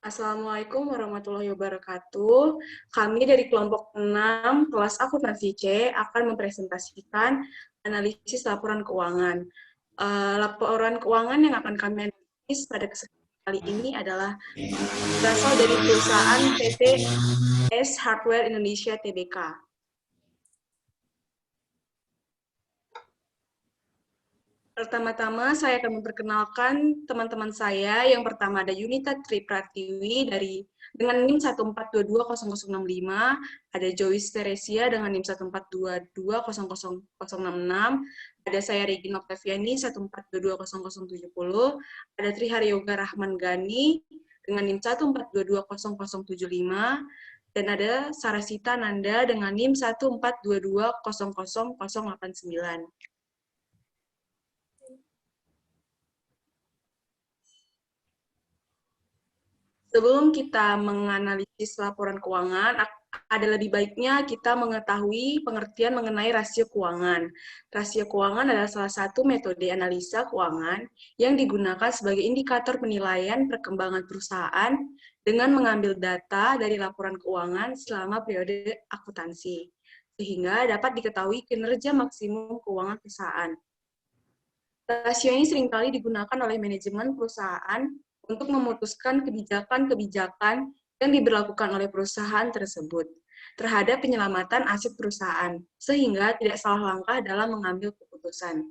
Assalamualaikum warahmatullahi wabarakatuh. Kami dari kelompok 6 kelas akuntansi C akan mempresentasikan analisis laporan keuangan. Laporan keuangan yang akan kami analisis pada kesempatan kali ini adalah berasal dari perusahaan PT S Hardware Indonesia Tbk. Pertama-tama saya akan memperkenalkan teman-teman saya. Yang pertama ada Yunita Tri Pratiwi dengan NIM 1422065, ada Joyce Teresia dengan NIM 142200066, ada saya Regina Octaviani 1422070, ada Tri Haryoga Rahman Gani dengan NIM 1422075, dan ada Sarasita Nanda dengan NIM 142200089. Sebelum kita menganalisis laporan keuangan, ada lebih baiknya kita mengetahui pengertian mengenai rasio keuangan. Rasio keuangan adalah salah satu metode analisa keuangan yang digunakan sebagai indikator penilaian perkembangan perusahaan dengan mengambil data dari laporan keuangan selama periode akuntansi, sehingga dapat diketahui kinerja maksimum keuangan perusahaan. Rasio ini seringkali digunakan oleh manajemen perusahaan untuk memutuskan kebijakan-kebijakan yang diberlakukan oleh perusahaan tersebut terhadap penyelamatan aset perusahaan, sehingga tidak salah langkah dalam mengambil keputusan.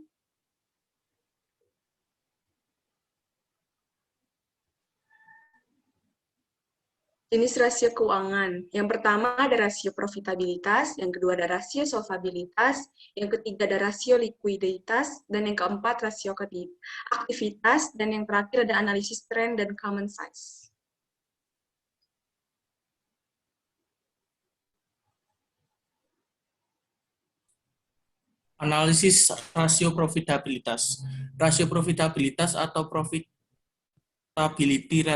Jenis rasio keuangan. Yang pertama ada rasio profitabilitas, yang kedua ada rasio solvabilitas, yang ketiga ada rasio likuiditas, dan yang keempat rasio aktivitas, dan yang terakhir ada analisis tren dan common size. Analisis rasio profitabilitas. Rasio profitabilitas atau profitability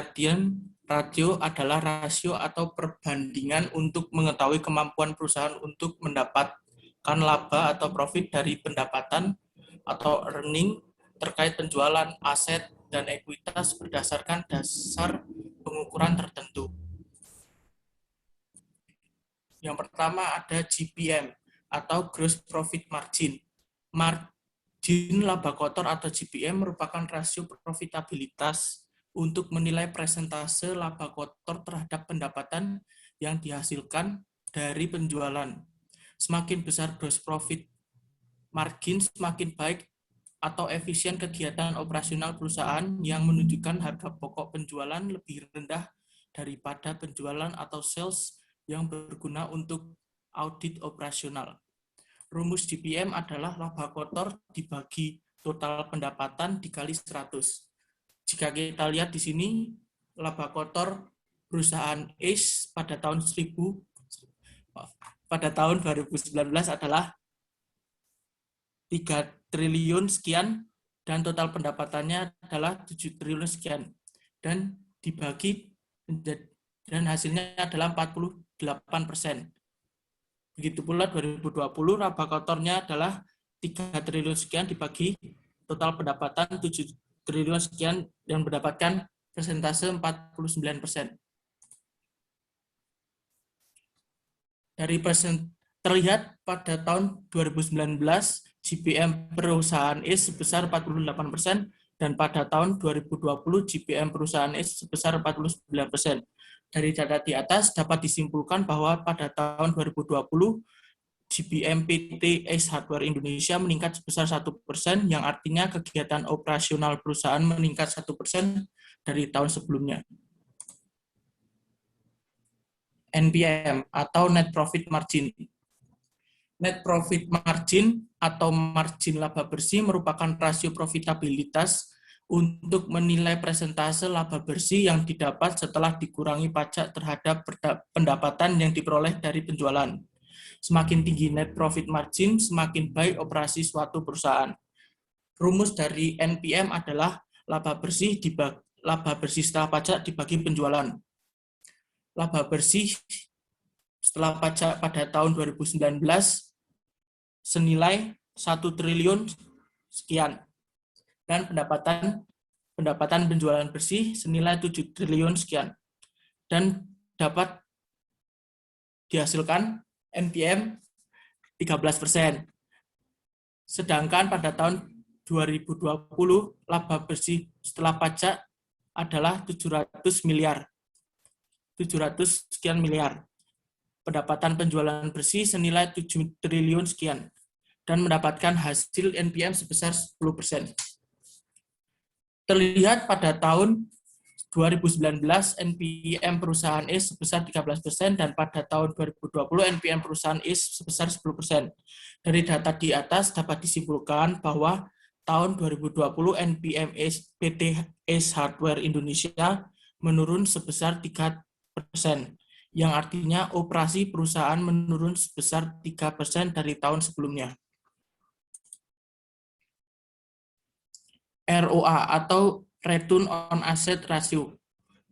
ratio adalah rasio atau perbandingan untuk mengetahui kemampuan perusahaan untuk mendapatkan laba atau profit dari pendapatan atau earning terkait penjualan aset dan ekuitas berdasarkan dasar pengukuran tertentu. Yang pertama ada GPM atau Gross Profit Margin. Margin laba kotor atau GPM merupakan rasio profitabilitas untuk menilai persentase laba kotor terhadap pendapatan yang dihasilkan dari penjualan. Semakin besar gross profit margin, semakin baik atau efisien kegiatan operasional perusahaan yang menunjukkan harga pokok penjualan lebih rendah daripada penjualan atau sales yang berguna untuk audit operasional. Rumus GPM adalah laba kotor dibagi total pendapatan dikali 100. Jika kita lihat di sini, laba kotor perusahaan ACE pada tahun 2019 adalah 3 triliun sekian dan total pendapatannya adalah 7 triliun sekian. Dan dibagi dan hasilnya adalah 48%. Begitu pula 2020 laba kotornya adalah 3 triliun sekian dibagi total pendapatan 7 triliun sekian dan mendapatkan persentase 49%. Dari terlihat pada tahun 2019 GPM perusahaan ACE sebesar 48% dan pada tahun 2020 GPM perusahaan ACE sebesar 49%. Dari data di atas dapat disimpulkan bahwa pada tahun 2020 GPM PT ACE Hardware Indonesia meningkat sebesar 1%, yang artinya kegiatan operasional perusahaan meningkat 1% dari tahun sebelumnya. NPM atau Net Profit Margin. Net Profit Margin atau margin laba bersih merupakan rasio profitabilitas untuk menilai persentase laba bersih yang didapat setelah dikurangi pajak terhadap pendapatan yang diperoleh dari penjualan. Semakin tinggi net profit margin, semakin baik operasi suatu perusahaan. Rumus dari NPM adalah laba bersih setelah pajak dibagi penjualan. Laba bersih setelah pajak pada tahun 2019 senilai 1 triliun sekian. Dan pendapatan penjualan bersih senilai 7 triliun sekian. dan dapat dihasilkan NPM 13%. Sedangkan pada tahun 2020 laba bersih setelah pajak adalah 700 sekian miliar. Pendapatan penjualan bersih senilai 7 triliun sekian dan mendapatkan hasil NPM sebesar 10%. Terlihat pada tahun 2019 NPM perusahaan IS sebesar 13% dan pada tahun 2020 NPM perusahaan IS sebesar 10%. Dari data di atas dapat disimpulkan bahwa tahun 2020 NPM PT IS Hardware Indonesia menurun sebesar 3%, yang artinya operasi perusahaan menurun sebesar 3% dari tahun sebelumnya. ROA atau Return on Asset Ratio.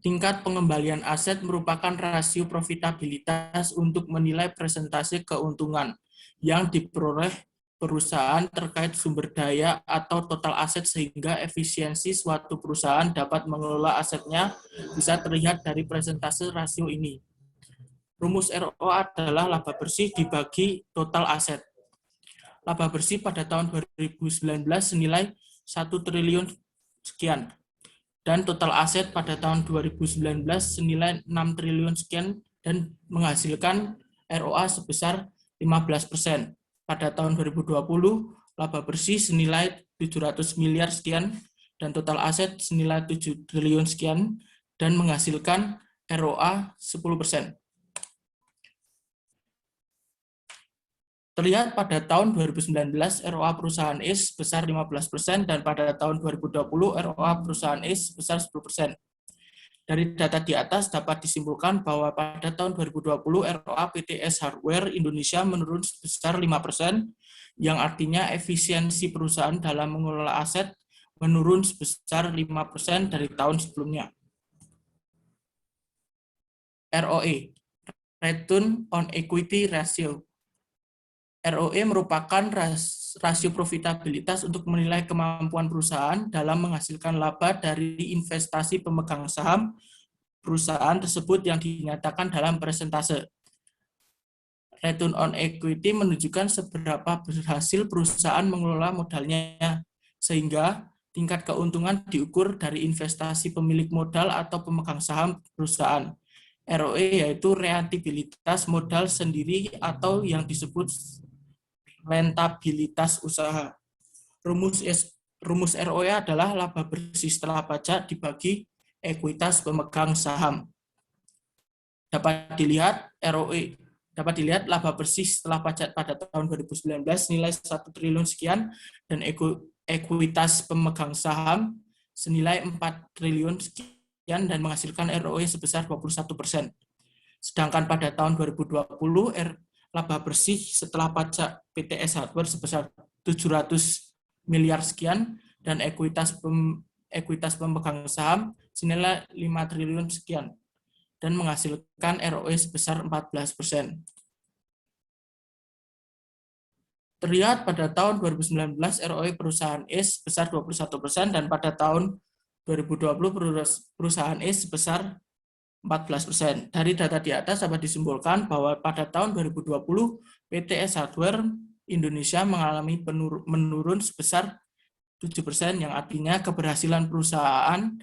Tingkat pengembalian aset merupakan rasio profitabilitas untuk menilai persentase keuntungan yang diperoleh perusahaan terkait sumber daya atau total aset, sehingga efisiensi suatu perusahaan dapat mengelola asetnya bisa terlihat dari persentase rasio ini. Rumus ROA adalah laba bersih dibagi total aset. Laba bersih pada tahun 2019 senilai 1 triliun sekian, dan total aset pada tahun 2019 senilai 6 triliun sekian dan menghasilkan ROA sebesar 15%. Pada tahun 2020, laba bersih senilai 700 miliar sekian dan total aset senilai 7 triliun sekian dan menghasilkan ROA 10%. Terlihat pada tahun 2019 ROA perusahaan IS sebesar 15% dan pada tahun 2020 ROA perusahaan IS sebesar 10%. Dari data di atas dapat disimpulkan bahwa pada tahun 2020 ROA PT IS Hardware Indonesia menurun sebesar 5%, yang artinya efisiensi perusahaan dalam mengelola aset menurun sebesar 5% dari tahun sebelumnya. ROE, Return on Equity Ratio. ROE merupakan rasio profitabilitas untuk menilai kemampuan perusahaan dalam menghasilkan laba dari investasi pemegang saham perusahaan tersebut yang dinyatakan dalam persentase. Return on equity menunjukkan seberapa berhasil perusahaan mengelola modalnya, sehingga tingkat keuntungan diukur dari investasi pemilik modal atau pemegang saham perusahaan. ROE yaitu rentabilitas modal sendiri atau yang disebut rentabilitas usaha. Rumus ROE adalah laba bersih setelah pajak dibagi ekuitas pemegang saham. Dapat dilihat laba bersih setelah pajak pada tahun 2019 nilai 1 triliun sekian dan ekuitas pemegang saham senilai 4 triliun sekian dan menghasilkan ROE sebesar 21%. Sedangkan pada tahun 2020 laba bersih setelah pajak PT IS Hardware sebesar 700 miliar sekian dan ekuitas pemegang saham senilai 5 triliun sekian dan menghasilkan ROE sebesar 14%. Terlihat pada tahun 2019 ROE perusahaan IS sebesar 21% dan pada tahun 2020 perusahaan IS sebesar 14%. Dari data di atas dapat disimpulkan bahwa pada tahun 2020 PT IS Hardware Indonesia mengalami menurun sebesar 7%, yang artinya keberhasilan perusahaan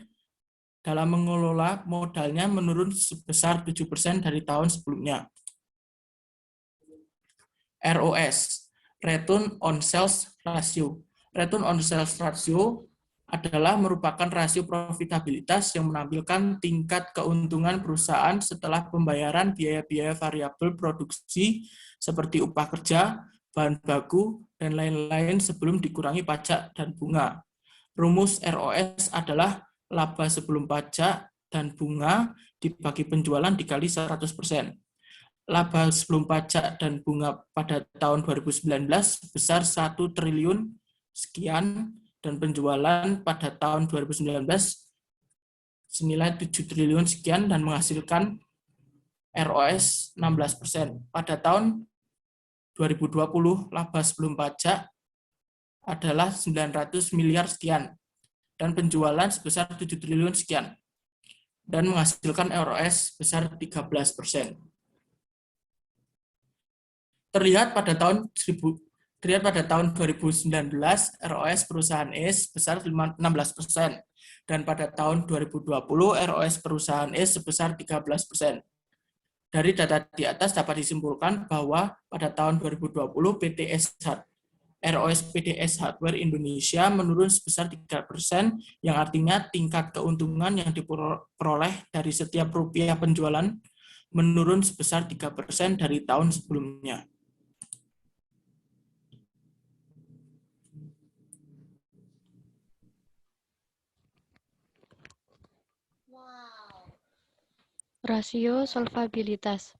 dalam mengelola modalnya menurun sebesar 7% dari tahun sebelumnya. ROS, Return on Sales Ratio. Return on Sales Ratio adalah merupakan rasio profitabilitas yang menampilkan tingkat keuntungan perusahaan setelah pembayaran biaya-biaya variabel produksi seperti upah kerja, bahan baku, dan lain-lain sebelum dikurangi pajak dan bunga. Rumus ROS adalah laba sebelum pajak dan bunga dibagi penjualan dikali 100%. Laba sebelum pajak dan bunga pada tahun 2019 sebesar 1 triliun sekian dan penjualan pada tahun 2019 senilai 7 triliun sekian dan menghasilkan ROS 16%. Pada tahun 2020 laba sebelum pajak adalah 900 miliar sekian dan penjualan sebesar 7 triliun sekian. dan menghasilkan ROS sebesar 13%. Terlihat pada tahun 2019, ROS perusahaan E sebesar 16%, dan pada tahun 2020, ROS perusahaan E sebesar 13%. Dari data di atas dapat disimpulkan bahwa pada tahun 2020, ROS PDS Hardware Indonesia menurun sebesar 3%, yang artinya tingkat keuntungan yang diperoleh dari setiap rupiah penjualan menurun sebesar 3% dari tahun sebelumnya. Rasio solvabilitas,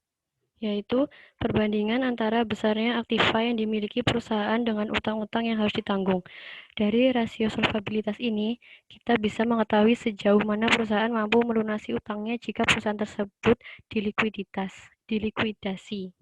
yaitu perbandingan antara besarnya aktiva yang dimiliki perusahaan dengan utang-utang yang harus ditanggung. Dari rasio solvabilitas ini, kita bisa mengetahui sejauh mana perusahaan mampu melunasi utangnya jika perusahaan tersebut dilikuidasi.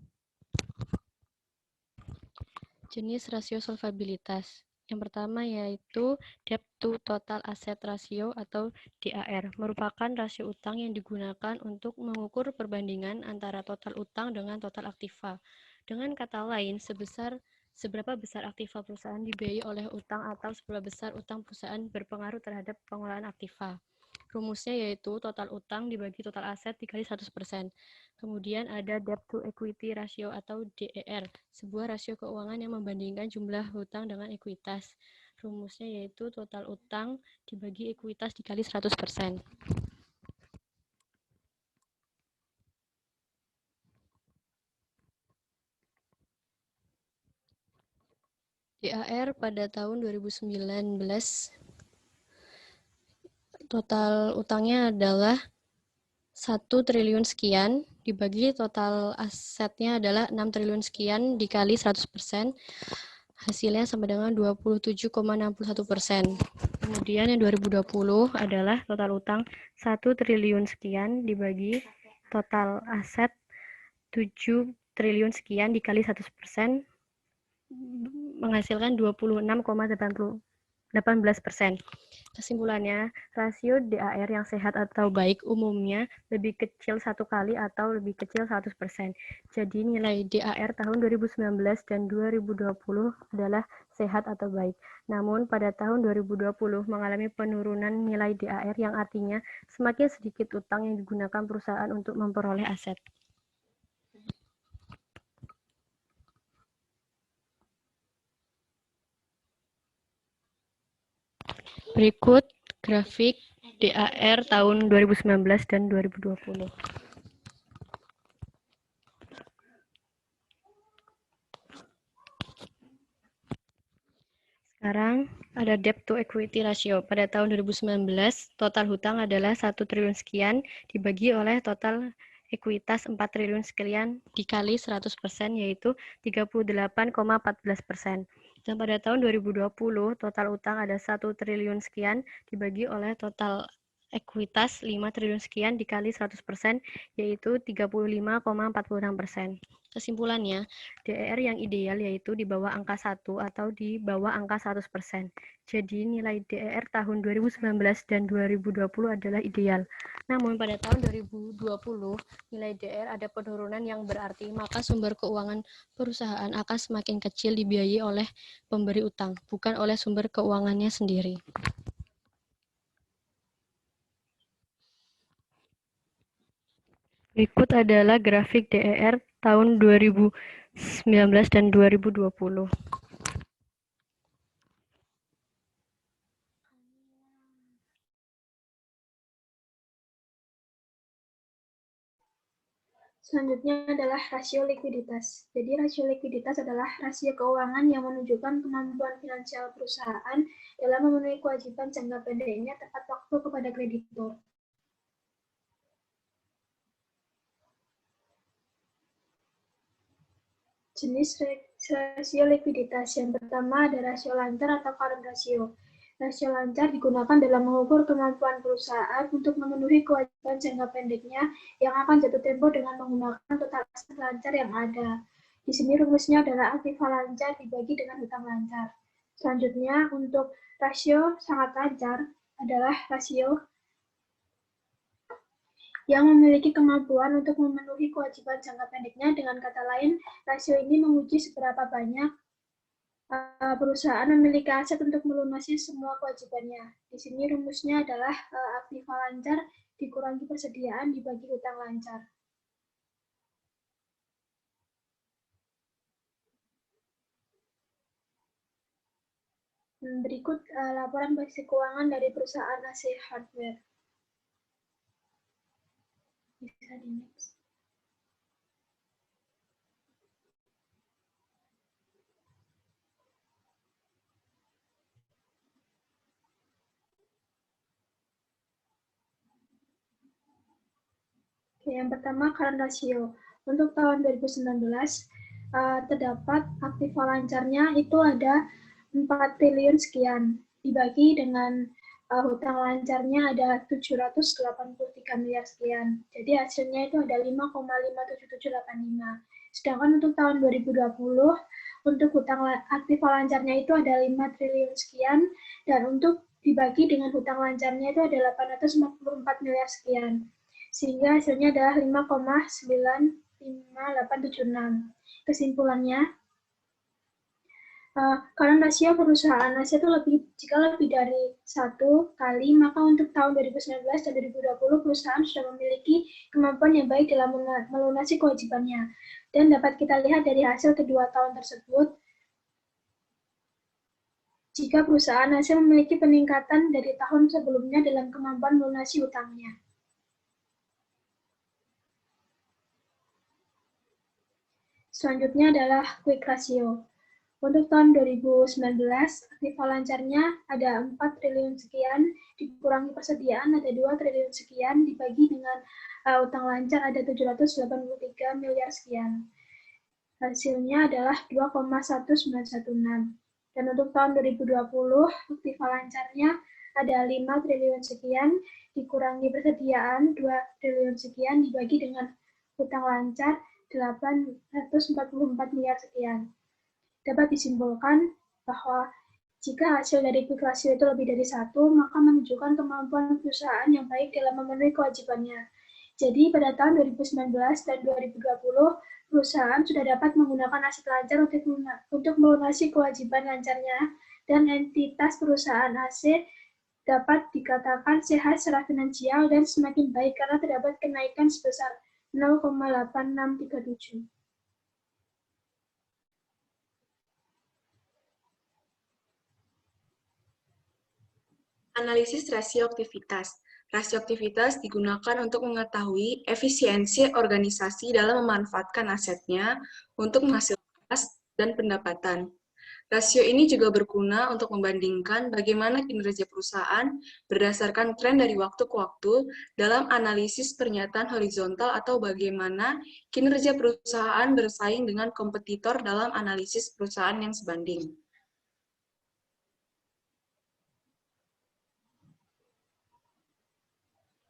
Jenis rasio solvabilitas. Yang pertama yaitu debt to total asset ratio atau DAR, merupakan rasio utang yang digunakan untuk mengukur perbandingan antara total utang dengan total aktiva. Dengan kata lain, seberapa besar aktiva perusahaan dibiayai oleh utang atau seberapa besar utang perusahaan berpengaruh terhadap pengelolaan aktiva. Rumusnya yaitu total utang dibagi total aset dikali 100%. Kemudian ada debt to equity ratio atau DER, sebuah rasio keuangan yang membandingkan jumlah hutang dengan ekuitas. Rumusnya yaitu total utang dibagi ekuitas dikali 100%. DAR pada tahun 2019, total utangnya adalah 1 triliun sekian, dibagi total asetnya adalah 6 triliun sekian dikali 100%, hasilnya sama dengan 27,61%. Kemudian yang 2020 adalah total utang 1 triliun sekian dibagi total aset 7 triliun sekian dikali 100%, menghasilkan 26,18%. Kesimpulannya, rasio DAR yang sehat atau baik umumnya lebih kecil 1 kali atau lebih kecil 100%. Jadi nilai DAR tahun 2019 dan 2020 adalah sehat atau baik. Namun pada tahun 2020 mengalami penurunan nilai DAR yang artinya semakin sedikit utang yang digunakan perusahaan untuk memperoleh aset. Berikut grafik DAR tahun 2019 dan 2020. Sekarang ada debt to equity ratio. Pada tahun 2019, total hutang adalah 1 triliun sekian dibagi oleh total ekuitas 4 triliun sekian dikali 100%, yaitu 38,14%. Dan pada tahun 2020, total utang ada 1 triliun sekian dibagi oleh total ekuitas 5 triliun sekian dikali 100%, yaitu 35,46%. Kesimpulannya, DER yang ideal yaitu di bawah angka 1 atau di bawah angka 100%. Jadi nilai DER tahun 2019 dan 2020 adalah ideal. Namun pada tahun 2020 nilai DER ada penurunan yang berarti maka sumber keuangan perusahaan akan semakin kecil dibiayai oleh pemberi utang, bukan oleh sumber keuangannya sendiri. Berikut adalah grafik DER tahun 2019 dan 2020. Selanjutnya adalah rasio likuiditas. Jadi rasio likuiditas adalah rasio keuangan yang menunjukkan kemampuan finansial perusahaan dalam memenuhi kewajiban jangka pendeknya tepat waktu kepada kreditur. Jenis rasio likuiditas yang pertama ada rasio lancar atau current ratio. Rasio lancar digunakan dalam mengukur kemampuan perusahaan untuk memenuhi kewajiban jangka pendeknya yang akan jatuh tempo dengan menggunakan total aset lancar yang ada. Di sini rumusnya adalah aktiva lancar dibagi dengan hutang lancar. Selanjutnya untuk rasio sangat lancar adalah rasio yang memiliki kemampuan untuk memenuhi kewajiban jangka pendeknya. Dengan kata lain, rasio ini menguji seberapa banyak perusahaan memiliki aset untuk melunasi semua kewajibannya. Di sini rumusnya adalah aktiva lancar dikurangi persediaan dibagi hutang lancar. Berikut laporan basic keuangan dari perusahaan AC Hardware. Bisa di next. Oke, yang pertama current ratio. Untuk tahun 2019 terdapat aktiva lancarnya itu ada 4 triliun sekian, dibagi dengan hutang lancarnya ada 783 miliar sekian. Jadi hasilnya itu ada 5,57785. Sedangkan untuk tahun 2020, untuk hutang aktiva lancarnya itu ada 5 triliun sekian, dan untuk dibagi dengan hutang lancarnya itu ada 844 miliar sekian. Sehingga hasilnya adalah 5,95876. Kesimpulannya, current rasio perusahaan Asia itu jika lebih dari 1 kali, maka untuk tahun 2019 dan 2020 perusahaan sudah memiliki kemampuan yang baik dalam melunasi kewajibannya. Dan dapat kita lihat dari hasil kedua tahun tersebut, jika perusahaan Asia memiliki peningkatan dari tahun sebelumnya dalam kemampuan melunasi hutangnya. Selanjutnya adalah quick ratio. Untuk tahun 2019, aktiva lancarnya ada 4 triliun sekian, dikurangi persediaan ada 2 triliun sekian, dibagi dengan utang lancar ada 783 miliar sekian. Hasilnya adalah 2,1916. Dan untuk tahun 2020, aktiva lancarnya ada 5 triliun sekian, dikurangi persediaan 2 triliun sekian, dibagi dengan utang lancar 844 miliar sekian. Dapat disimpulkan bahwa jika hasil dari quick ratio itu lebih dari 1, maka menunjukkan kemampuan perusahaan yang baik dalam memenuhi kewajibannya. Jadi pada tahun 2019 dan 2020, perusahaan sudah dapat menggunakan aset lancar untuk melunasi kewajiban lancarnya, dan entitas perusahaan AC dapat dikatakan sehat secara finansial dan semakin baik karena terdapat kenaikan sebesar 0,8637. Analisis rasio aktivitas. Rasio aktivitas digunakan untuk mengetahui efisiensi organisasi dalam memanfaatkan asetnya untuk menghasilkan kas dan pendapatan. Rasio ini juga berguna untuk membandingkan bagaimana kinerja perusahaan berdasarkan tren dari waktu ke waktu dalam analisis pernyataan horizontal atau bagaimana kinerja perusahaan bersaing dengan kompetitor dalam analisis perusahaan yang sebanding.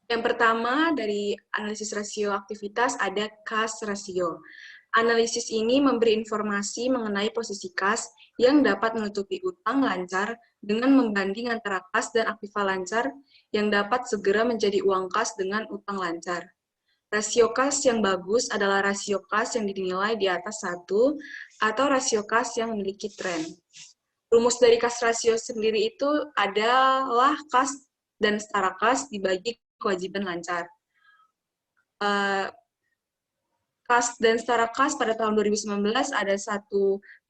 Yang pertama dari analisis rasio aktivitas ada kas rasio. Analisis ini memberi informasi mengenai posisi kas yang dapat menutupi utang lancar dengan membanding antara kas dan aktiva lancar yang dapat segera menjadi uang kas dengan utang lancar. Rasio kas yang bagus adalah rasio kas yang dinilai di atas 1 atau rasio kas yang memiliki tren. Rumus dari kas rasio sendiri itu adalah kas dan setara kas dibagi kewajiban lancar. Kas dan setara kas pada tahun 2019 ada 1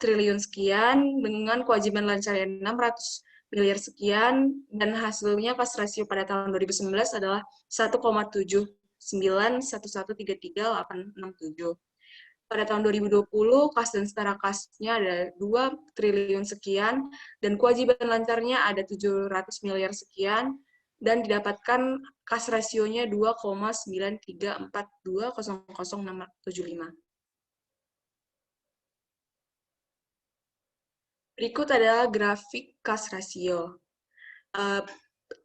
triliun sekian dengan kewajiban lancar yang 600 miliar sekian, dan hasilnya kas rasio pada tahun 2019 adalah 1,7911333867. Pada tahun 2020, kas dan setara kasnya ada 2 triliun sekian, dan kewajiban lancarnya ada 700 miliar sekian, dan didapatkan kas rasionya 2,9342000675. Berikut adalah grafik kas rasio.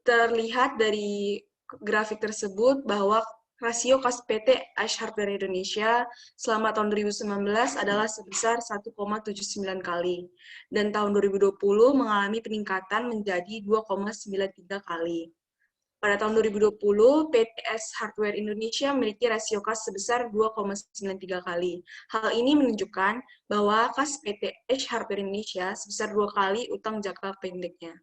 Terlihat dari grafik tersebut bahwa rasio kas PT Ash Hardware Indonesia selama tahun 2019 adalah sebesar 1,79 kali, dan tahun 2020 mengalami peningkatan menjadi 2,93 kali. Pada tahun 2020, PTS Hardware Indonesia memiliki rasio kas sebesar 2,93 kali. Hal ini menunjukkan bahwa kas PTS Hardware Indonesia sebesar 2 kali utang jangka pendeknya.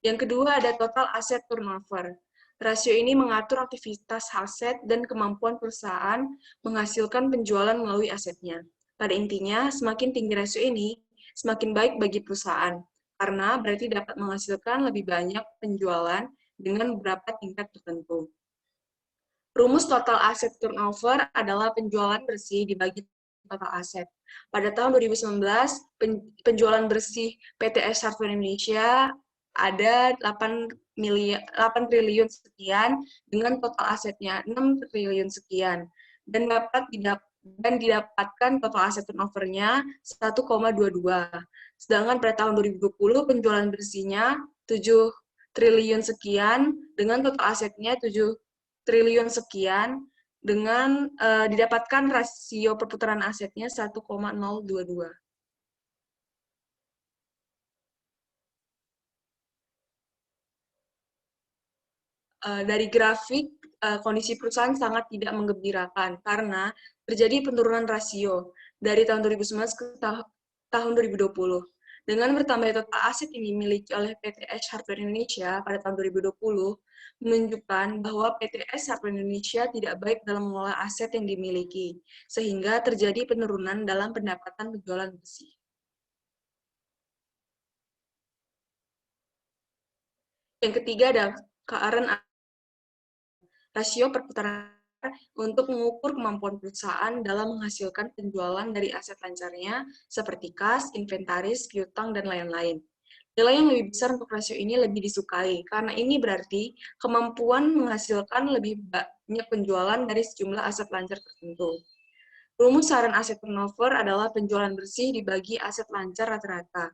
Yang kedua ada total aset turnover. Rasio ini mengatur aktivitas aset dan kemampuan perusahaan menghasilkan penjualan melalui asetnya. Pada intinya, semakin tinggi rasio ini, semakin baik bagi perusahaan, karena berarti dapat menghasilkan lebih banyak penjualan dengan beberapa tingkat tertentu. Rumus total aset turnover adalah penjualan bersih dibagi total aset. Pada tahun 2019, penjualan bersih PTS Hardware Indonesia ada 8 triliun sekian dengan total asetnya 6 triliun sekian dan didapatkan total aset turnover-nya 1,22. Sedangkan pada tahun 2020 penjualan bersihnya 7 triliun sekian dengan total asetnya 7 triliun sekian dengan didapatkan rasio perputaran asetnya 1,022. Dari grafik, kondisi perusahaan sangat tidak menggembirakan karena terjadi penurunan rasio dari tahun 2019 ke tahun 2020. Dengan bertambahnya total aset yang dimiliki oleh PTS Hardware Indonesia pada tahun 2020, menunjukkan bahwa PTS Hardware Indonesia tidak baik dalam mengelola aset yang dimiliki, sehingga terjadi penurunan dalam pendapatan penjualan bersih. Yang ketiga ada current rasio perputaran untuk mengukur kemampuan perusahaan dalam menghasilkan penjualan dari aset lancarnya seperti kas, inventaris, piutang, dan lain-lain. Nilai yang lebih besar untuk rasio ini lebih disukai, karena ini berarti kemampuan menghasilkan lebih banyak penjualan dari sejumlah aset lancar tertentu. Rumus saran aset turnover adalah penjualan bersih dibagi aset lancar rata-rata.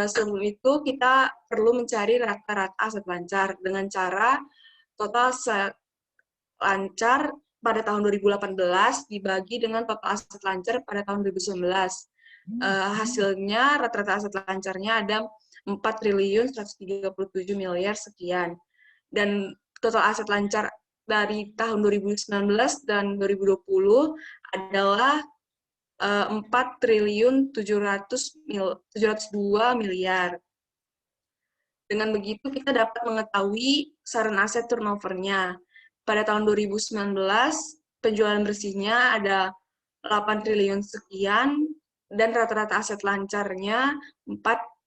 Sebelum itu, kita perlu mencari rata-rata aset lancar dengan cara total aset lancar pada tahun 2018 dibagi dengan total aset lancar pada tahun 2019. Hasilnya rata-rata aset lancarnya ada 4 triliun 137 miliar sekian. Dan total aset lancar dari tahun 2019 dan 2020 adalah 4 triliun 702 miliar. Dengan begitu kita dapat mengetahui saran aset turnover-nya. Pada tahun 2019, penjualan bersihnya ada 8 triliun sekian, dan rata-rata aset lancarnya 4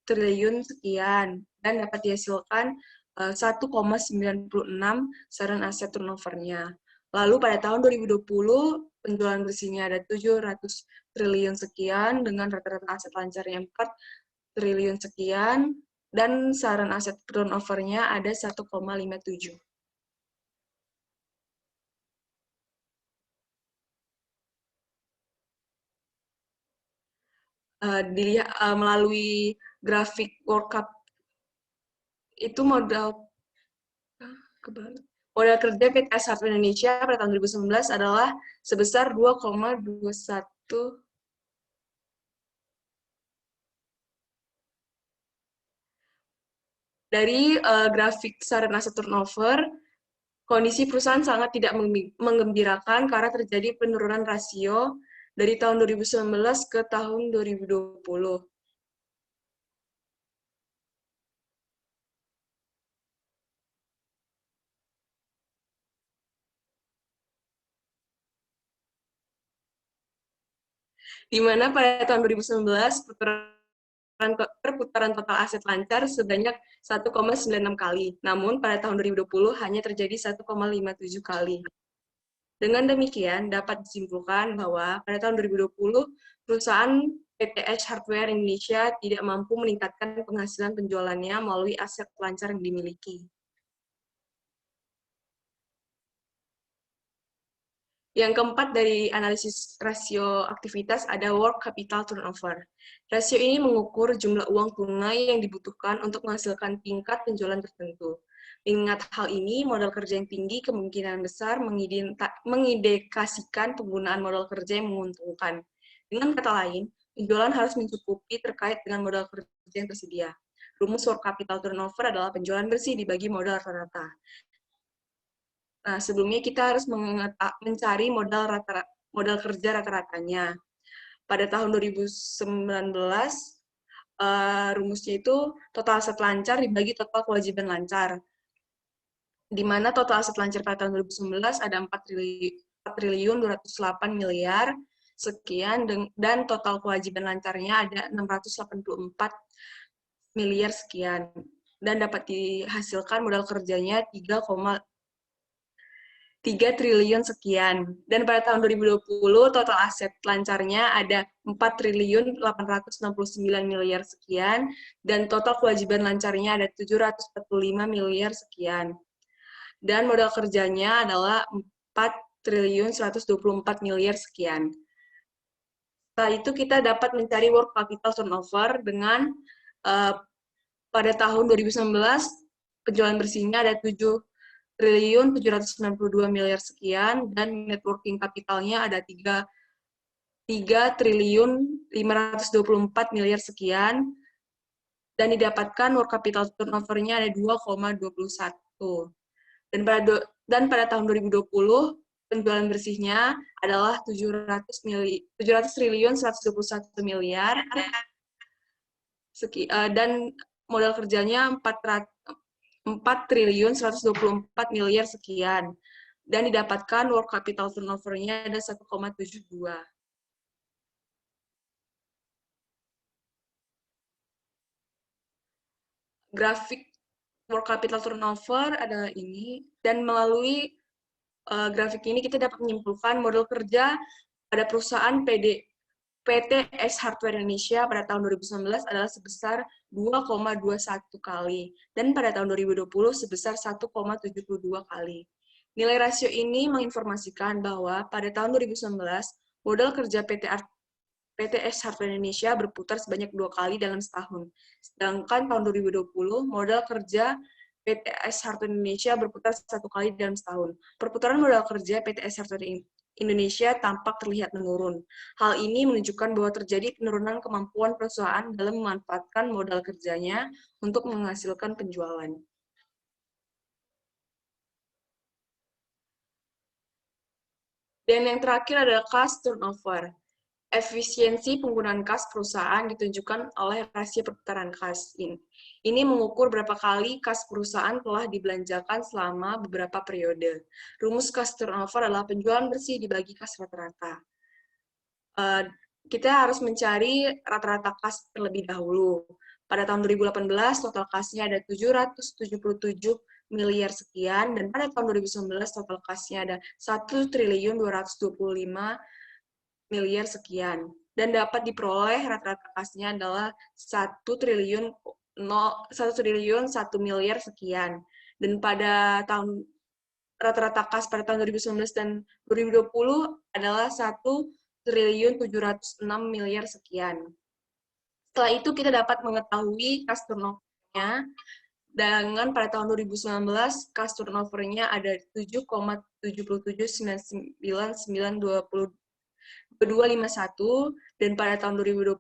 triliun sekian, dan dapat dihasilkan 1,96 saran aset turnover-nya. Lalu pada tahun 2020, penjualan bersihnya ada 700 triliun sekian, dengan rata-rata aset lancarnya 4 triliun sekian, dan saran aset turnover-nya ada 1,57. Dilihat melalui grafik World Cup itu modal kerja PTS Hardware Indonesia pada tahun 2019 adalah sebesar 2,21. Dari grafik saran aset turnover, kondisi perusahaan sangat tidak menggembirakan karena terjadi penurunan rasio dari tahun 2019 ke tahun 2020. Di mana pada tahun 2019 perputaran total aset lancar sebanyak 1,96 kali. Namun pada tahun 2020 hanya terjadi 1,57 kali. Dengan demikian, dapat disimpulkan bahwa pada tahun 2020, perusahaan PTS Hardware Indonesia tidak mampu meningkatkan penghasilan penjualannya melalui aset lancar yang dimiliki. Yang keempat dari analisis rasio aktivitas ada work capital turnover. Rasio ini mengukur jumlah uang tunai yang dibutuhkan untuk menghasilkan tingkat penjualan tertentu. Mengingat hal ini, modal kerja yang tinggi kemungkinan besar mengindikasikan penggunaan modal kerja yang menguntungkan. Dengan kata lain, penjualan harus mencukupi terkait dengan modal kerja yang tersedia. Rumus work capital turnover adalah penjualan bersih dibagi modal rata-rata. Nah, sebelumnya kita harus mencari modal kerja rata-ratanya. Pada tahun 2019, rumusnya itu total aset lancar dibagi total kewajiban lancar. Di mana total aset lancar pada tahun 2019 ada 4 triliun 208 miliar sekian, dan total kewajiban lancarnya ada 684 miliar sekian. Dan dapat dihasilkan modal kerjanya 3 triliun sekian. Dan pada tahun 2020, total aset lancarnya ada 4 triliun 869 miliar sekian, dan total kewajiban lancarnya ada 745 miliar sekian. Dan modal kerjanya adalah 4 triliun 124 miliar sekian. Setelah itu kita dapat mencari work capital turnover dengan pada tahun 2019 penjualan bersihnya ada 7 triliun 792 miliar sekian, dan net working capitalnya ada 3 triliun 524 miliar sekian, dan didapatkan work capital turnover-nya ada 2,21. Dan pada tahun 2020 penjualan bersihnya adalah 700 triliun 121 miliar, dan modal kerjanya 4 triliun 124 miliar sekian, dan didapatkan work capital turnover-nya ada 1,72. Grafik work capital turnover adalah ini, dan melalui grafik ini kita dapat menyimpulkan modal kerja pada perusahaan PT S Hardware Indonesia pada tahun 2019 adalah sebesar 2,21 kali, dan pada tahun 2020 sebesar 1,72 kali. Nilai rasio ini menginformasikan bahwa pada tahun 2019, modal kerja PT S Hardware Indonesia berputar sebanyak 2 kali dalam setahun. Sedangkan tahun 2020, modal kerja PT S Hardware Indonesia berputar 1 kali dalam setahun. Perputaran modal kerja PT S Hardware Indonesia tampak terlihat menurun. Hal ini menunjukkan bahwa terjadi penurunan kemampuan perusahaan dalam memanfaatkan modal kerjanya untuk menghasilkan penjualan. Dan yang terakhir adalah cost turnover. Efisiensi penggunaan kas perusahaan ditunjukkan oleh rasio perputaran kas. Ini mengukur berapa kali kas perusahaan telah dibelanjakan selama beberapa periode. Rumus kas turnover adalah penjualan bersih dibagi kas rata-rata. Kita harus mencari rata-rata kas terlebih dahulu. Pada tahun 2018, total kasnya ada 777 miliar sekian, dan pada tahun 2019, total kasnya ada 1 triliun 225 miliar sekian, dan dapat diperoleh rata-rata kasnya adalah 1 triliun 1 miliar sekian. Dan pada tahun rata-rata kas pada tahun 2019 dan 2020 adalah 1 triliun 706 miliar sekian. Setelah itu kita dapat mengetahui kas turnover-nya dengan pada tahun 2019 kas turnover-nya ada 7,779920 251, dan pada tahun 2020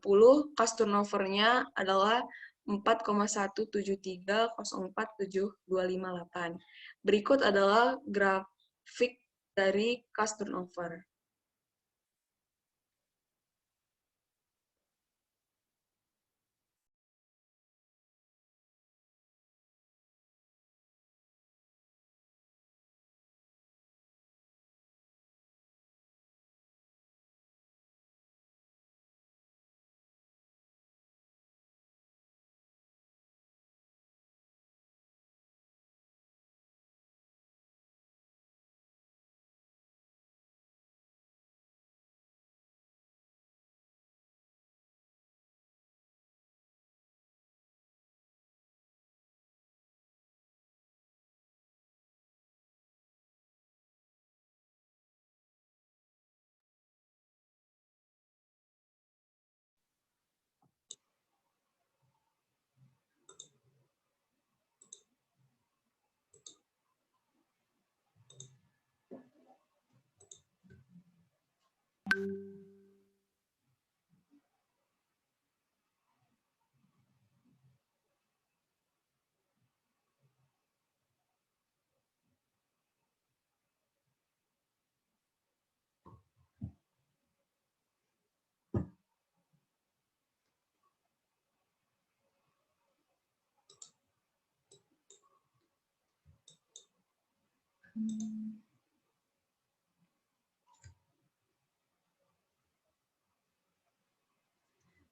kas turnover-nya adalah 4,173047258. Berikut adalah grafik dari kas turnover.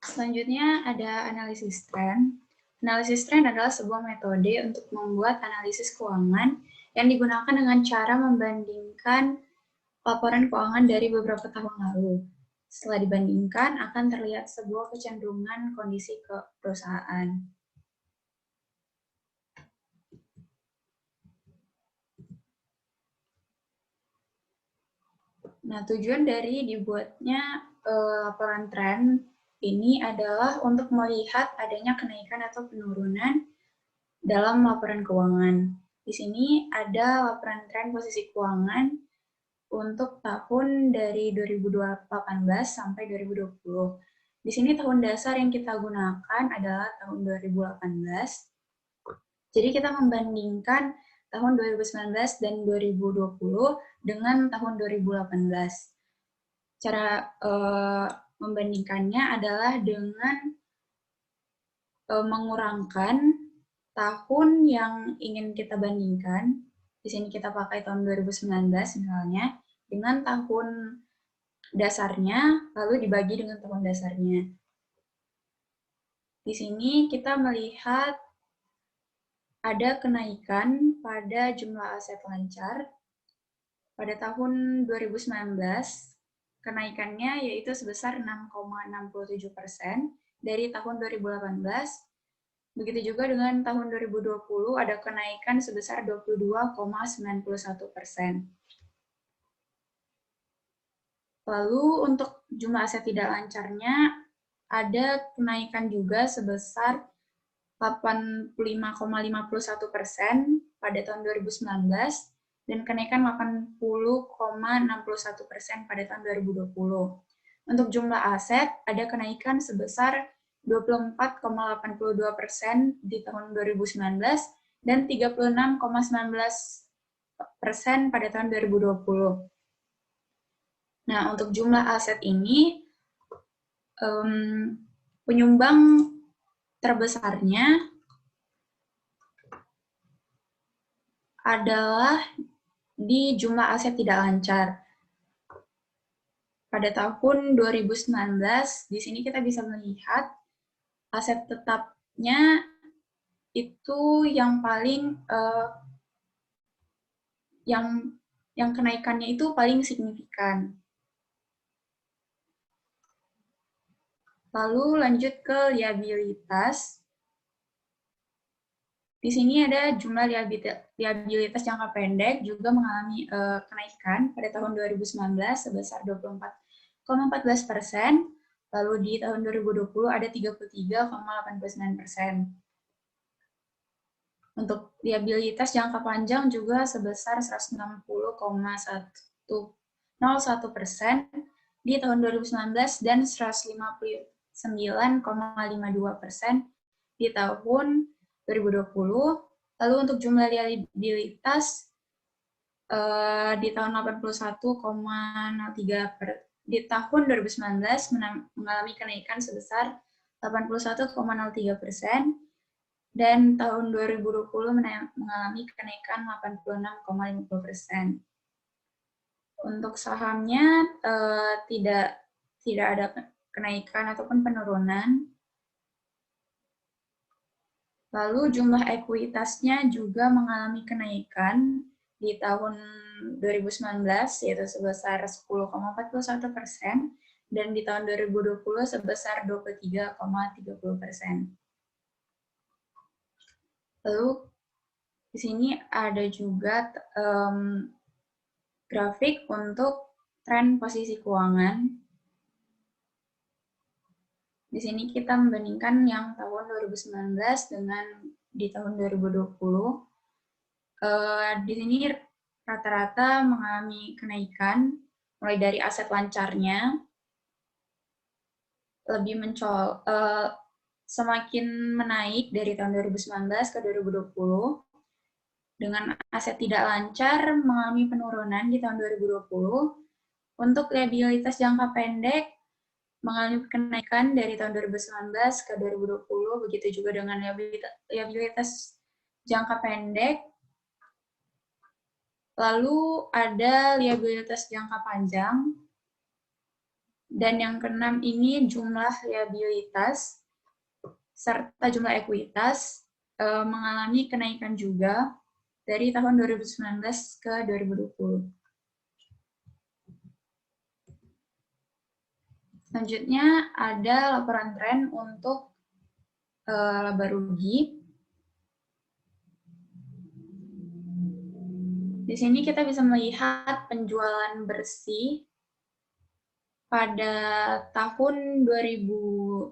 Selanjutnya ada analisis tren. Analisis tren adalah sebuah metode untuk membuat analisis keuangan yang digunakan dengan cara membandingkan laporan keuangan dari beberapa tahun lalu. Setelah dibandingkan, akan terlihat sebuah kecenderungan kondisi ke perusahaan. Nah, tujuan dari dibuatnya laporan tren ini adalah untuk melihat adanya kenaikan atau penurunan dalam laporan keuangan. Di sini ada laporan tren posisi keuangan untuk tahun dari 2018 sampai 2020. Di sini tahun dasar yang kita gunakan adalah tahun 2018. Jadi kita membandingkan tahun 2019 dan 2020 dengan tahun 2018. Cara membandingkannya adalah dengan mengurangkan tahun yang ingin kita bandingkan. Di sini kita pakai tahun 2019 misalnya, dengan tahun dasarnya, lalu dibagi dengan tahun dasarnya. Di sini kita melihat ada kenaikan pada jumlah aset lancar. Pada tahun 2019, kenaikannya yaitu sebesar 6,67% dari tahun 2018. Begitu juga dengan tahun 2020 ada kenaikan sebesar 22,91%. Lalu untuk jumlah aset tidak lancarnya ada kenaikan juga sebesar 85,51% pada tahun 2019 dan kenaikan 80,61% pada tahun 2020. Untuk jumlah aset, ada kenaikan sebesar 24,82% di tahun 2019 dan 36,19% pada tahun 2020. Nah, untuk jumlah aset ini, penyumbang terbesarnya adalah di jumlah aset tidak lancar. Pada tahun 2019, di sini kita bisa melihat aset tetapnya itu yang paling yang kenaikannya itu paling signifikan. Lalu lanjut ke liabilitas. Di sini ada jumlah liabilitas jangka pendek juga mengalami kenaikan pada tahun 2019 sebesar 24,14%, lalu di tahun 2020 ada 33,89%. Untuk liabilitas jangka panjang juga sebesar 160,101% di tahun 2019 dan 159,52% di tahun 2020. Lalu untuk jumlah liabilitas di tahun 81,03 di tahun 2019 mengalami kenaikan sebesar 81,03% dan tahun 2020 mengalami kenaikan 86,50%. Untuk sahamnya tidak ada kenaikan ataupun penurunan. Lalu jumlah ekuitasnya juga mengalami kenaikan di tahun 2019 yaitu sebesar 10,41% dan di tahun 2020 sebesar 23,30%. Lalu di sini ada juga grafik untuk tren posisi keuangan. Di sini kita membandingkan yang tahun 2019 dengan di tahun 2020. Di sini rata-rata mengalami kenaikan, mulai dari aset lancarnya, semakin menaik dari tahun 2019 ke 2020. Dengan aset tidak lancar mengalami penurunan di tahun 2020. Untuk liabilitas jangka pendek, mengalami kenaikan dari tahun 2019 ke 2020, begitu juga dengan liabilitas jangka pendek Lalu ada liabilitas jangka panjang. Dan yang keenam ini jumlah liabilitas serta jumlah ekuitas mengalami kenaikan juga dari tahun 2019 ke 2020. Selanjutnya ada laporan tren untuk laba rugi. Di sini kita bisa melihat penjualan bersih pada tahun 2019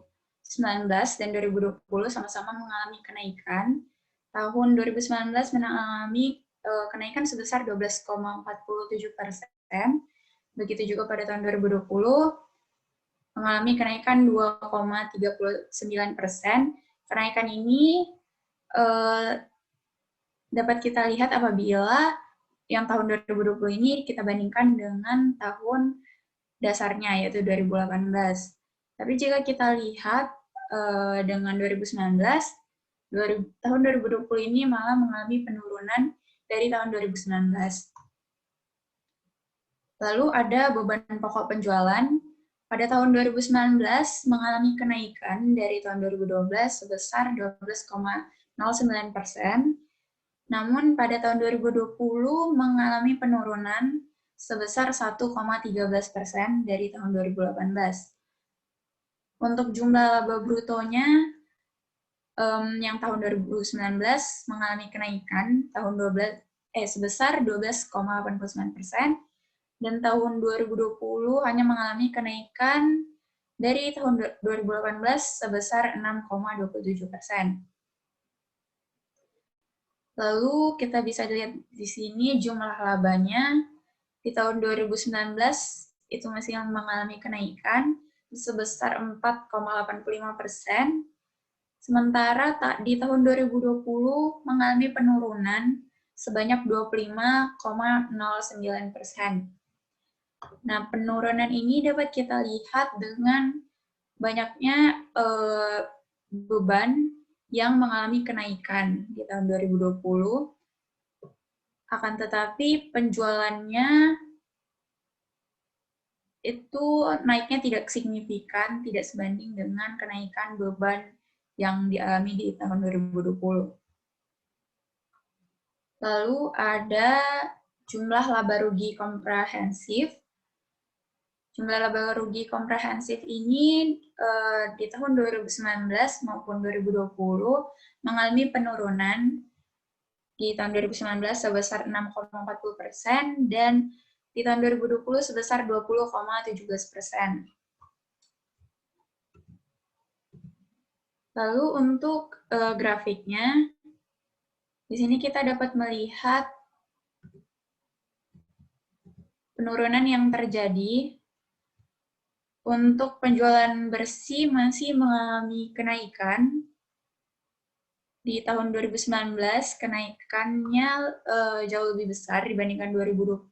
dan 2020 sama-sama mengalami kenaikan. Tahun 2019 mengalami kenaikan sebesar 12,47%. Begitu juga pada tahun 2020 mengalami kenaikan 2,39%. Kenaikan ini dapat kita lihat apabila yang tahun 2020 ini kita bandingkan dengan tahun dasarnya, yaitu 2018. Tapi jika kita lihat dengan 2019, tahun 2020 ini malah mengalami penurunan dari tahun 2019. Lalu ada beban pokok penjualan. Pada tahun 2019 mengalami kenaikan dari tahun 2012 sebesar 12,09%. Namun pada tahun 2020 mengalami penurunan sebesar 1,13% dari tahun 2018. Untuk jumlah laba brutonya yang tahun 2019 mengalami kenaikan sebesar 12,89%, dan tahun 2020 hanya mengalami kenaikan dari tahun 2018 sebesar 6,27%. Lalu kita bisa lihat di sini jumlah labanya di tahun 2019 itu masih mengalami kenaikan sebesar 4,85%, sementara di tahun 2020 mengalami penurunan sebanyak 25,09%. Nah, penurunan ini dapat kita lihat dengan banyaknya beban yang mengalami kenaikan di tahun 2020, akan tetapi penjualannya itu naiknya tidak signifikan, tidak sebanding dengan kenaikan beban yang dialami di tahun 2020. Lalu ada jumlah laba rugi komprehensif. Jumlah laba rugi komprehensif ini di tahun 2019 maupun 2020 mengalami penurunan di tahun 2019 sebesar 6,40% dan di tahun 2020 sebesar 20,17%. Lalu untuk grafiknya, di sini kita dapat melihat penurunan yang terjadi. Untuk penjualan bersih masih mengalami kenaikan. Di tahun 2019, kenaikannya jauh lebih besar dibandingkan 2020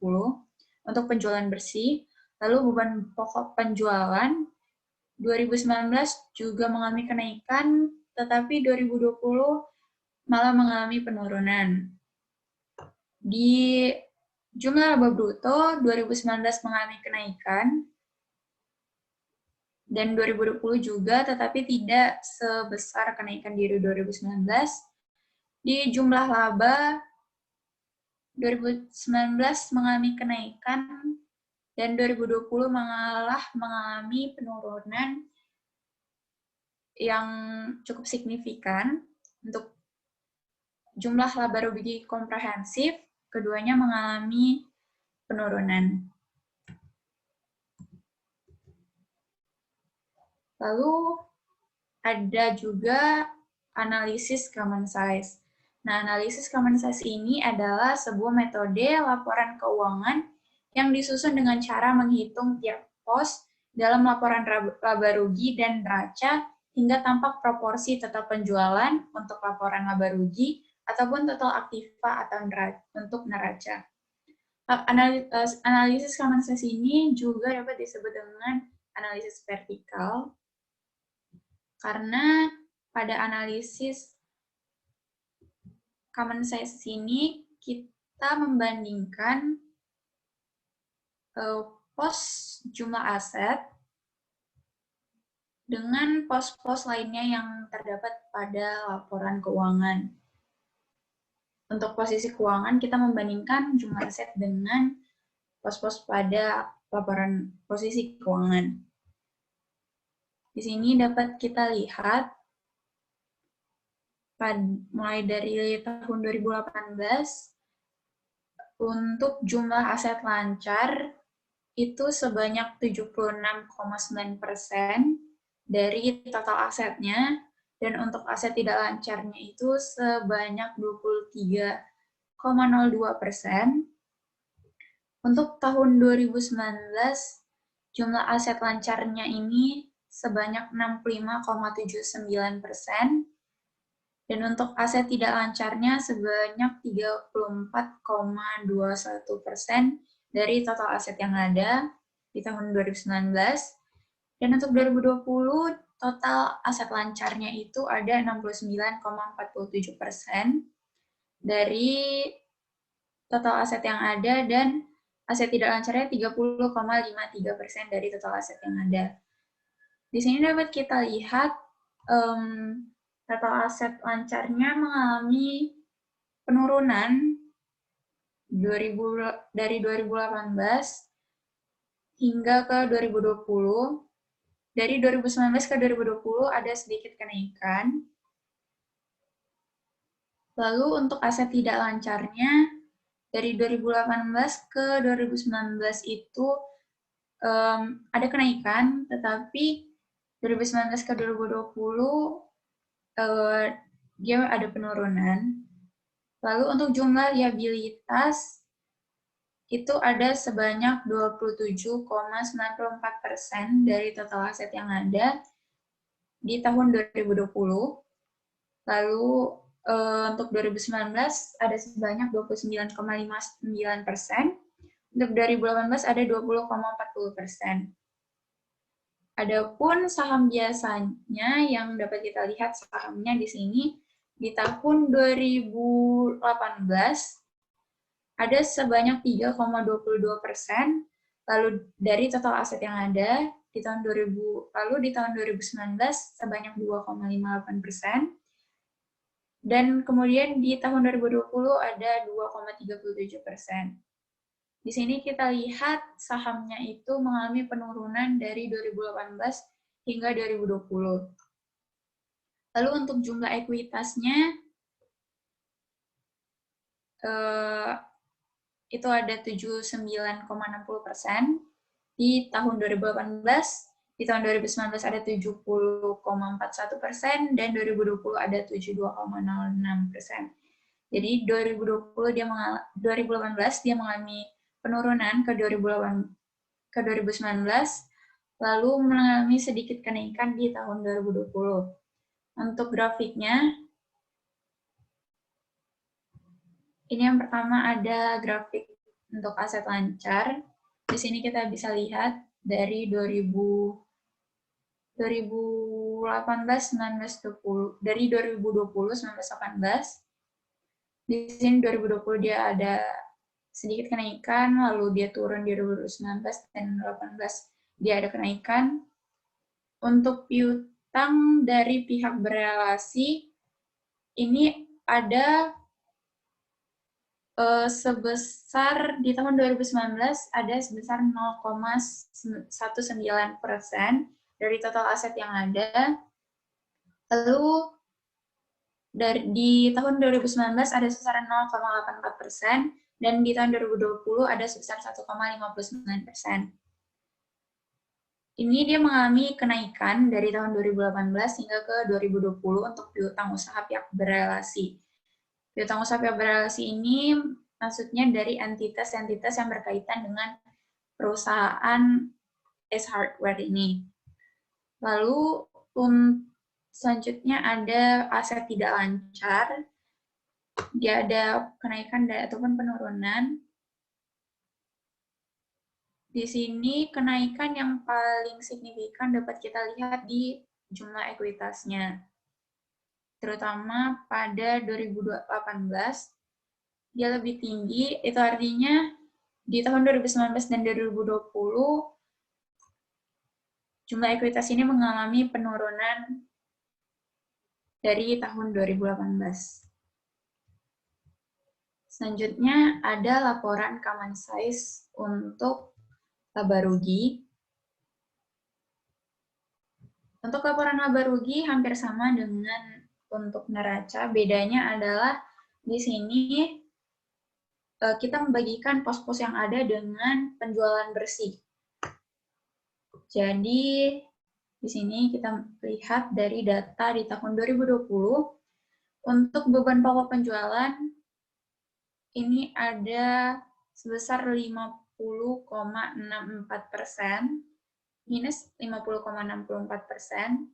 untuk penjualan bersih. Lalu beban pokok penjualan 2019 juga mengalami kenaikan, tetapi 2020 malah mengalami penurunan. Di jumlah laba bruto, 2019 mengalami kenaikan, dan 2020 juga, tetapi tidak sebesar kenaikan di 2019. Di jumlah laba, 2019 mengalami kenaikan, dan 2020 malah mengalami penurunan yang cukup signifikan. Untuk jumlah laba rugi komprehensif, keduanya mengalami penurunan. Lalu ada juga analisis common size. Nah, analisis common size ini adalah sebuah metode laporan keuangan yang disusun dengan cara menghitung tiap pos dalam laporan laba rugi dan neraca hingga tampak proporsi total penjualan untuk laporan laba rugi ataupun total aktiva atau untuk neraca. Analisis common size ini juga dapat disebut dengan analisis vertikal, karena pada analisis common size ini kita membandingkan pos jumlah aset dengan pos-pos lainnya yang terdapat pada laporan keuangan. Untuk posisi keuangan, kita membandingkan jumlah aset dengan pos-pos pada laporan posisi keuangan. Di sini dapat kita lihat, mulai dari tahun 2018, untuk jumlah aset lancar itu sebanyak 76,9% dari total asetnya, dan untuk aset tidak lancarnya itu sebanyak 23,02%. Untuk tahun 2019, jumlah aset lancarnya ini sebanyak 65,79%, dan untuk aset tidak lancarnya sebanyak 34,21% dari total aset yang ada di tahun 2019. Dan untuk 2020, total aset lancarnya itu ada 69,47% dari total aset yang ada, dan aset tidak lancarnya 30,53% dari total aset yang ada. Di sini dapat kita lihat total aset lancarnya mengalami penurunan dari 2018 hingga ke 2020. Dari 2019 ke 2020 ada sedikit kenaikan. Lalu untuk aset tidak lancarnya, dari 2018 ke 2019 itu ada kenaikan, tetapi 2019 ke 2020 dia ada penurunan. Lalu untuk jumlah liabilitas itu ada sebanyak 27,94% dari total aset yang ada di tahun 2020. Lalu untuk 2019 ada sebanyak 29,59%. Untuk 2018 ada 20,40%. Adapun saham biasanya yang dapat kita lihat sahamnya di sini, di tahun 2018 ada sebanyak 3,22%, lalu dari total aset yang ada di tahun 2019 sebanyak 2,58%, dan kemudian di tahun 2020 ada 2,37%. Di sini kita lihat sahamnya itu mengalami penurunan dari 2018 hingga 2020. Lalu untuk jumlah ekuitasnya itu ada 79,60% di tahun 2018, di tahun 2019 ada 70,41%, dan 2020 ada 72,06%. Jadi 2018 dia mengalami penurunan ke 2019, lalu mengalami sedikit kenaikan di tahun 2020. Untuk grafiknya, ini yang pertama ada grafik untuk aset lancar. Di sini kita bisa lihat dari 2018, 19, 20, dari 2020, 19, 18. Di sini 2020 dia ada sedikit kenaikan, lalu dia turun di 2019 dan 2018 dia ada kenaikan. Untuk piutang dari pihak berelasi, ini ada sebesar di tahun 2019 ada sebesar 0,19% dari total aset yang ada. Lalu di tahun 2019 ada sebesar 0,84%, dan di tahun 2020 ada sebesar 1,59%. Ini dia mengalami kenaikan dari tahun 2018 hingga ke 2020 untuk piutang usaha pihak berelasi. Piutang usaha pihak berelasi ini maksudnya dari entitas-entitas yang berkaitan dengan perusahaan Ace Hardware ini. Lalu selanjutnya ada aset tidak lancar. Dia ada kenaikan ataupun penurunan. Di sini kenaikan yang paling signifikan dapat kita lihat di jumlah ekuitasnya. Terutama pada 2018, dia lebih tinggi, itu artinya di tahun 2019 dan 2020 jumlah ekuitas ini mengalami penurunan dari tahun 2018. Selanjutnya ada laporan common size untuk laba rugi. Untuk laporan laba rugi hampir sama dengan untuk neraca. Bedanya adalah di sini kita membagikan pos-pos yang ada dengan penjualan bersih. Jadi di sini kita lihat dari data di tahun 2020 untuk beban pokok penjualan ini ada sebesar 50,64%, minus 50,64%.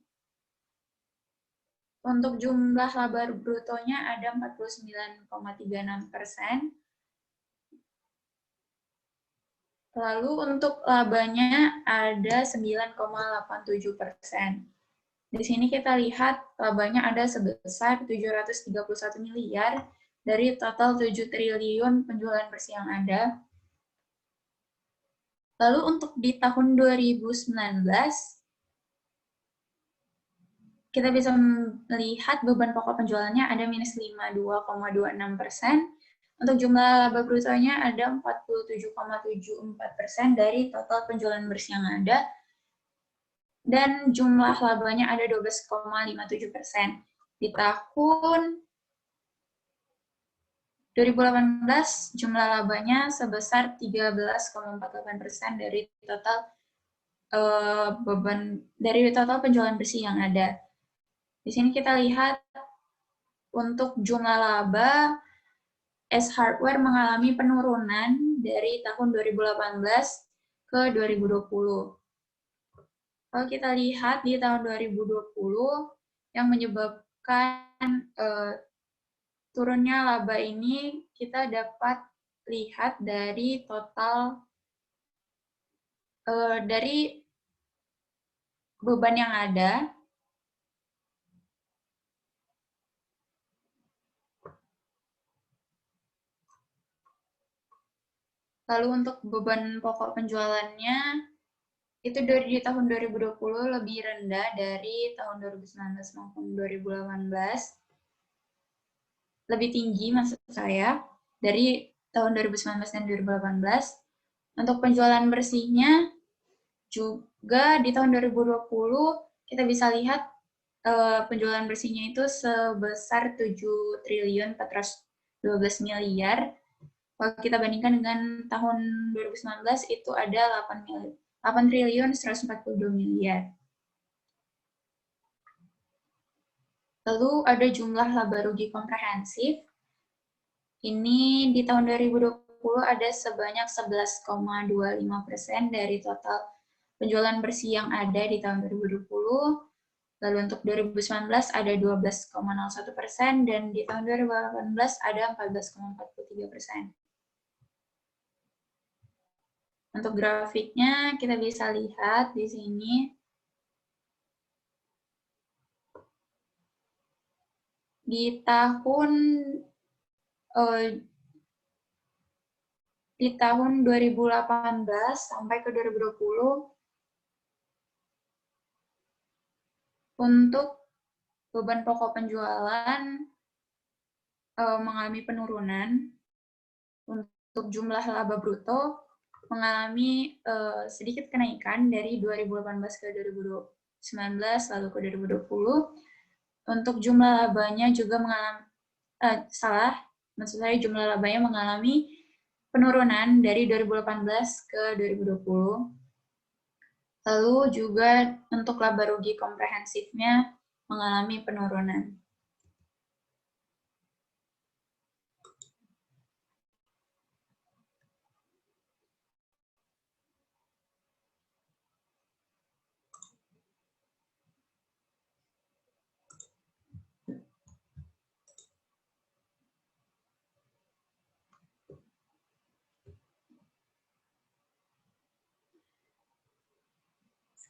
Untuk jumlah laba brutonya ada 49,36%. Lalu untuk labanya ada 9,87%. Di sini kita lihat labanya ada sebesar 731 miliar dari total 7 triliun penjualan bersih yang ada. Lalu untuk di tahun 2019, kita bisa melihat beban pokok penjualannya ada minus 52,26%. Untuk jumlah laba brutonya ada 47,74% dari total penjualan bersih yang ada. Dan jumlah labanya ada 12,57%. Di tahun 2018 jumlah labanya sebesar 13,48% dari total penjualan bersih yang ada. Di sini kita lihat untuk jumlah laba S Hardware mengalami penurunan dari tahun 2018 ke 2020. Kalau kita lihat di tahun 2020 yang menyebabkan turunnya laba ini kita dapat lihat dari total dari beban yang ada. Lalu untuk beban pokok penjualannya itu dari tahun 2020 lebih rendah dari tahun 2019 maupun 2018. Lebih tinggi maksud saya dari tahun 2019 dan 2018. Untuk penjualan bersihnya juga di tahun 2020 kita bisa lihat penjualan bersihnya itu sebesar 7 triliun 412 miliar. Kalau kita bandingkan dengan tahun 2019 itu ada 8 triliun 142 miliar. Lalu ada jumlah laba rugi komprehensif. Ini di tahun 2020 ada sebanyak 11,25% dari total penjualan bersih yang ada di tahun 2020. Lalu untuk 2019 ada 12,01% dan di tahun 2018 ada 14,43%. Untuk grafiknya kita bisa lihat di sini. Di tahun 2018 sampai ke 2020 untuk beban pokok penjualan mengalami penurunan. Untuk jumlah laba bruto mengalami sedikit kenaikan dari 2018 ke 2019 lalu ke 2020. Untuk jumlah labanya juga mengalami jumlah labanya mengalami penurunan dari 2018 ke 2020. Lalu juga untuk laba rugi komprehensifnya mengalami penurunan.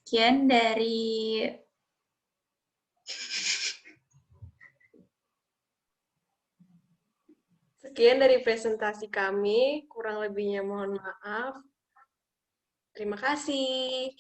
Sekian dari sekian dari presentasi kami. Kurang lebihnya mohon maaf. Terima kasih.